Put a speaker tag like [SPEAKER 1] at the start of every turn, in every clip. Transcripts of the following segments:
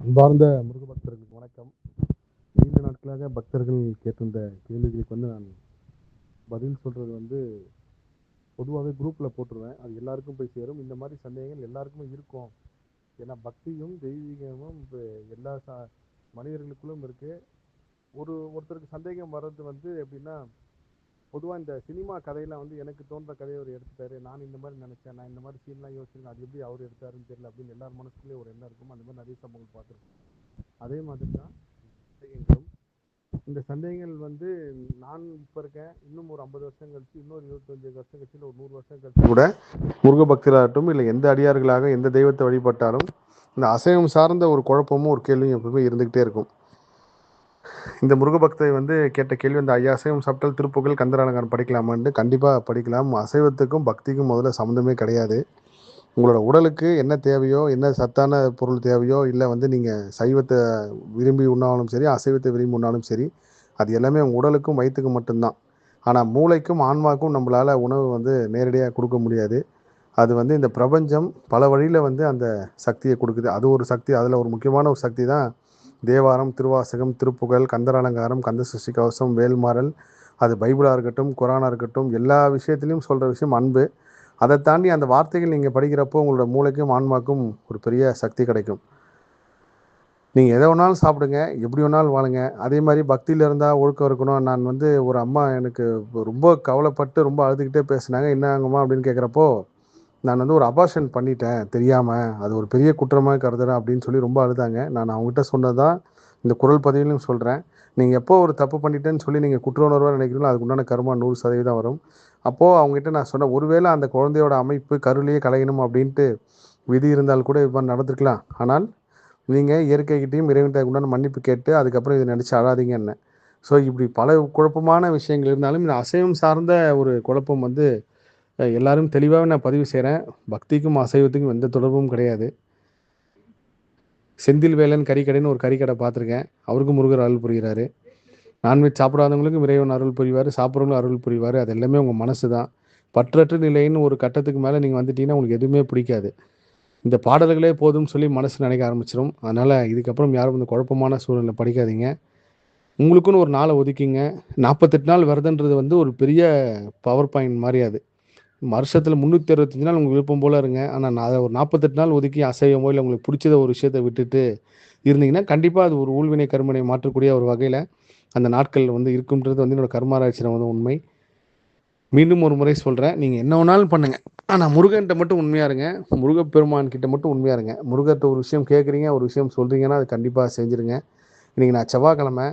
[SPEAKER 1] அன்பார்ந்த முருக பக்தர்களுக்கு வணக்கம். நீண்ட நாட்களாக பக்தர்கள் கேட்டிருந்த கேள்விகளுக்கு நான் பதில் சொல்றது பொதுவாகவே குரூப்ல போட்டுருவேன். அது எல்லாருக்கும் போய் சேரும். இந்த மாதிரி சந்தேகங்கள் எல்லாருக்குமே இருக்கும். ஏன்னா பக்தியும் தெய்வீகமும் எல்லா மனிதர்களுக்குள்ளும் இருக்கு. ஒருத்தருக்கு சந்தேகம் வர்றது எப்படின்னா, பொதுவாக இந்த சினிமா கதையெல்லாம் எனக்கு தோன்ற கதையை அவர் எடுத்துட்டாரு, நான் இந்த மாதிரி நினைச்சேன், நான் இந்த மாதிரி சீன்லாம் யோசிச்சிருக்கேன், அது எப்படி அவர் எடுத்தாருன்னு தெரியல அப்படின்னு எல்லார் மனசுக்குள்ளேயே ஒரு எண்ணம் இருக்கும். அந்த மாதிரி நிறைய சம்பவங்கள் பார்த்துருக்கோம். அதே மாதிரி தான் சந்தேகங்களும். இந்த சந்தேகங்கள் நான் இப்போ இருக்கேன், இன்னும் ஒரு 50 வருஷம் கழிச்சு, இன்னொரு 25 வருஷம் கழிச்சு, இல்லை ஒரு 100 வருஷம் கழிச்சு கூட முருக பக்தராகட்டும், இல்லை எந்த அடியார்களாக எந்த தெய்வத்தை வழிபட்டாலும் இந்த அசைவம் சார்ந்த ஒரு குழப்பமும் ஒரு கேள்வியும் எப்பவுமே இருந்துகிட்டே இருக்கும். இந்த முருக பக்தை கேட்ட கேள்வி, அந்த ஐயா அசைவம் சாப்பிட்டால் திருப்புகழ் கந்தராலங்காரம் படிக்கலாமான்னு. கண்டிப்பாக படிக்கலாம். அசைவத்துக்கும் பக்திக்கும் முதல்ல சம்மந்தமே கிடையாது. உங்களோட உடலுக்கு என்ன தேவையோ, என்ன சத்தான பொருள் தேவையோ, இல்லை நீங்கள் சைவத்தை விரும்பி உண்ணாலும் சரி, அசைவத்தை விரும்பி உண்ணாலும் சரி, அது எல்லாமே உங்கள் உடலுக்கும் வயிற்றுக்கும் மட்டும்தான். ஆனால் மூளைக்கும் ஆன்மாக்கும் நம்மளால் உணவு நேரடியாக கொடுக்க முடியாது. அது இந்த பிரபஞ்சம் பல வழியில் அந்த சக்தியை கொடுக்குது. அது ஒரு சக்தி. அதில் ஒரு முக்கியமான ஒரு சக்தி தான் தேவாரம், திருவாசகம், திருப்புகழ், கந்தராலங்காரம், கந்த சஷ்டி கவசம், வேல்மாறல். அது பைபிளாக இருக்கட்டும், குரானாக இருக்கட்டும், எல்லா விஷயத்துலையும் சொல்கிற விஷயம் அன்பு. அதை தாண்டி அந்த வார்த்தைகள் நீங்கள் படிக்கிறப்போ உங்களோட மூளைக்கும் ஆன்மாக்கும் ஒரு பெரிய சக்தி கிடைக்கும். நீங்கள் எதை வேணாலும் சாப்பிடுங்க, எப்படி வேணாலும் வாழுங்க. அதே மாதிரி பக்தியில் இருந்தால் ஒழுக்கம் இருக்கணும். நான் ஒரு அம்மா எனக்கு ரொம்ப கவலைப்பட்டு ரொம்ப அழுதுகிட்டே பேசினாங்க. என்னங்கம்மா அப்படின்னு கேட்குறப்போ, நான் ஒரு அபார்ஷன் பண்ணிட்டேன் தெரியாமல், அது ஒரு பெரிய குற்றமாக கருதுறேன் அப்படின்னு சொல்லி ரொம்ப அழுதாங்க. நான் அவங்ககிட்ட சொன்னதான் இந்த குரல் பதிவிலையும் சொல்கிறேன். நீங்கள் எப்போ ஒரு தப்பு பண்ணிட்டேன்னு சொல்லி நீங்கள் குற்ற உணர்வாக நினைக்கிறீங்களோ அதுக்கு உண்டான கர்மா 100% வரும். அப்போது அவங்ககிட்ட நான் சொன்னேன், ஒருவேளை அந்த குழந்தையோட அமைப்பு கருளையே கலையணும் அப்படின்ட்டு விதி இருந்தால் கூட இது மாதிரி நடந்துருக்கலாம். ஆனால் நீங்கள் இயற்கைக்கிட்டையும் இறைவன்கிட்ட உண்டான மன்னிப்பு கேட்டு அதுக்கப்புறம் இதை நினச்சி அழாதீங்கன்னு. ஸோ இப்படி பல குழப்பமான விஷயங்கள் இருந்தாலும் இந்த அசைவம் சார்ந்த ஒரு குழப்பம் எல்லாரும் தெளிவாக நான் பதிவு செய்கிறேன். பக்திக்கும் அசைவத்துக்கும் எந்த தொடர்பும் கிடையாது. செந்தில் வேலன் கறிக்கடைன்னு ஒரு கறிக்கடை பார்த்துருக்கேன். அவருக்கும் முருகர் அருள் புரிகிறாரு. நான்வெஜ் சாப்பிடாதவங்களுக்கும் இறைவன் அருள் புரிவார், சாப்பிட்றவங்களும் அருள் புரிவார். அது எல்லாமே உங்கள் மனசு தான். பற்றற்ற நிலைன்னு ஒரு கட்டத்துக்கு மேலே நீங்கள் வந்துட்டீங்கன்னா உங்களுக்கு எதுவுமே பிடிக்காது. இந்த பாடல்களே போதும்னு சொல்லி மனசு நினைக்க ஆரம்பிச்சிடும். அதனால் இதுக்கப்புறம் யாரும் இந்த குழப்பமான சூழ்நிலை படிக்காதீங்க. உங்களுக்குன்னு ஒரு நாளை ஒதுக்கிங்க. 48 நாள் விரதன்றது ஒரு பெரிய பவர் பாயிண்ட் மாதிரி. அது வருஷத்தில் 365 நாள் உங்களுக்கு விருப்பம் போல் இருங்க. ஆனால் நான் அதை ஒரு 48 நாள் ஒதுக்கி அசைவமோ இல்லை உங்களுக்கு பிடிச்சத ஒரு விஷயத்தை விட்டுட்டு இருந்தீங்கன்னா கண்டிப்பாக அது ஒரு ஊழ்வினை கருமனை மாற்றக்கூடிய ஒரு வகையில் அந்த நாட்கள் இருக்கும்ன்றது என்னோட கர்மாராய்ச்சியில் உண்மை. மீண்டும் ஒரு முறை சொல்கிறேன், நீங்கள் என்ன வேணாலும் பண்ணுங்கள், ஆனால் முருகன்கிட்ட மட்டும் உண்மையாக இருங்க. முருகப்பெருமான் கிட்ட மட்டும் உண்மையாக இருங்க. முருகர்கிட்ட ஒரு விஷயம் கேட்குறீங்க, ஒரு விஷயம் சொல்கிறீங்கன்னா அது கண்டிப்பாக செஞ்சுருங்க. இன்றைக்கி நான் செவ்வாய்க்கிழமை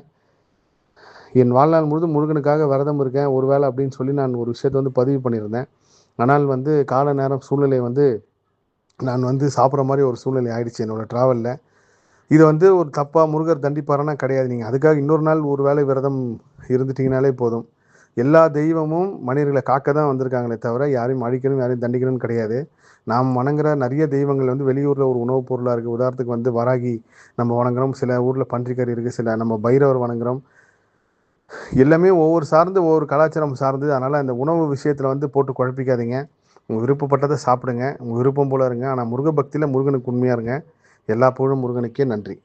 [SPEAKER 1] என் வாழ்நாள் முழுதும் முருகனுக்காக விரதம் இருக்கேன் ஒரு வேளை அப்படின்னு சொல்லி நான் ஒரு விஷயத்தை பதிவு பண்ணியிருந்தேன். ஆனால் கால நேரம் சூழ்நிலை நான் சாப்பிட்ற மாதிரி ஒரு சூழ்நிலை ஆயிடுச்சு என்னோடய ட்ராவலில். இது ஒரு தப்பாக முருகர் தண்டிப்பாருன்னா கிடையாது. நீங்கள் அதுக்காக இன்னொரு நாள் ஒரு வேளை விரதம் இருந்துட்டிங்கனாலே போதும். எல்லா தெய்வமும் மனிதர்களை காக்க தான் வந்திருக்காங்களே தவிர யாரையும் அழிக்கணும், யாரையும் தண்டிக்கணும்னு கிடையாது. நாம் வணங்குற நிறைய தெய்வங்கள் வெளியூரில் ஒரு உணவுப் பொருளாக இருக்குது. உதாரணத்துக்கு வராகி நம்ம வணங்குறோம், சில ஊரில் பன்றிக்கறி இருக்குது, சில நம்ம பைரவர் வணங்குறோம். எல்லாமே ஒவ்வொரு சார்ந்து ஒவ்வொரு கலாச்சாரம் சார்ந்து. அதனால் அந்த உணவு விஷயத்தில் போட்டு குழப்பிக்காதீங்க. உங்கள் விருப்பப்பட்டதை சாப்பிடுங்க, உங்கள் விருப்பம் போல இருங்க. ஆனால் முருக பக்தியில் முருகனுக்கு உண்மையாக இருங்க. எல்லா புகழும் முருகனுக்கே. நன்றி.